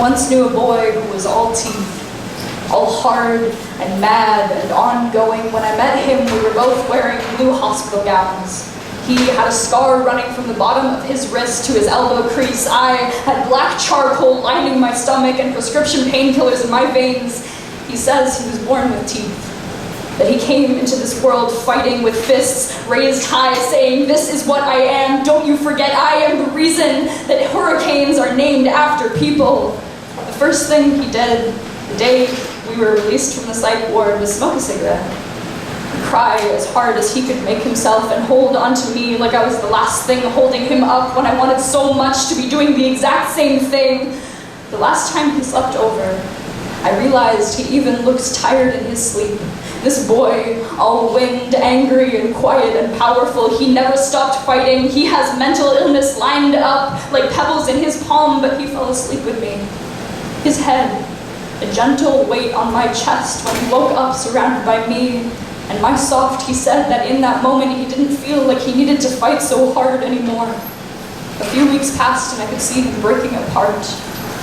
once knew a boy who was all teeth, all hard and mad and ongoing. When I met him, we were both wearing blue hospital gowns. He had a scar running from the bottom of his wrist to his elbow crease. I had black charcoal lining my stomach and prescription painkillers in my veins. He says he was born with teeth, that he came into this world fighting with fists raised high, saying, "This is what I am. Don't you forget, I am the reason that hurricanes are named after people." The first thing he did the day we were released from the psych ward was smoke a cigarette, and cry as hard as he could make himself, and hold onto me like I was the last thing holding him up when I wanted so much to be doing the exact same thing. The last time he slept over, I realized he even looked tired in his sleep. This boy, all winged, angry and quiet and powerful, he never stopped fighting. He has mental illness lined up like pebbles in his palm, but he fell asleep with me. His head, a gentle weight on my chest when he woke up surrounded by me, and my soft, he said that in that moment he didn't feel like he needed to fight so hard anymore. A few weeks passed and I could see him breaking apart,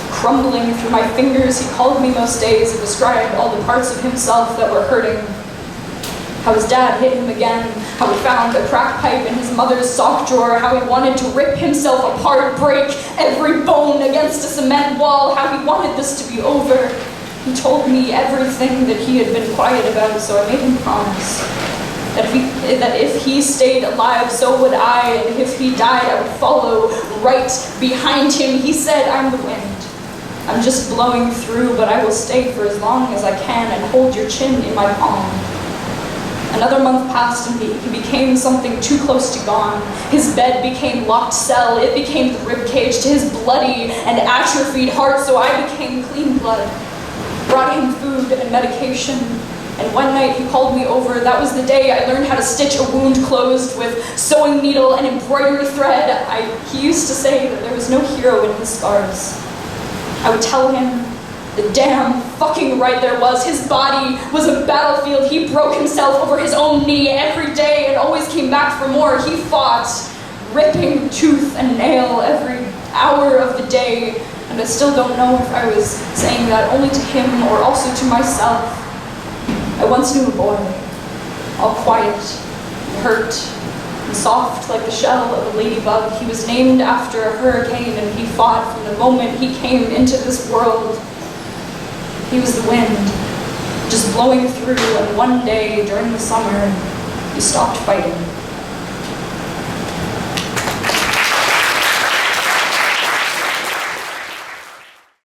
crumbling through my fingers. He called me most days and described all the parts of himself that were hurting. How his dad hit him again, how he found a crack pipe in his mother's sock drawer, how he wanted to rip himself apart, break every bone against a cement wall, how he wanted this to be over. He told me everything that he had been quiet about, so I made him promise that if he stayed alive, so would I, and if he died, I would follow right behind him. He said, "I'm the wind. I'm just blowing through, but I will stay for as long as I can and hold your chin in my palm." Another month passed and he became something too close to gone. His bed became locked cell. It became the ribcage to his bloody and atrophied heart, so I became clean blood. Brought him food and medication, and one night he called me over. That was the day I learned how to stitch a wound closed with sewing needle and embroidery thread. He used to say that there was no hero in his scars. I would tell him the damn fucking right there was. His body was a battlefield. He broke himself over his own knee every day and always came back for more. He fought, ripping tooth and nail every hour of the day. And I still don't know if I was saying that only to him or also to myself. I once knew a boy, all quiet and hurt and soft like the shell of a ladybug. He was named after a hurricane, and he fought from the moment he came into this world. He was the wind, just blowing through, and one day during the summer, he stopped fighting.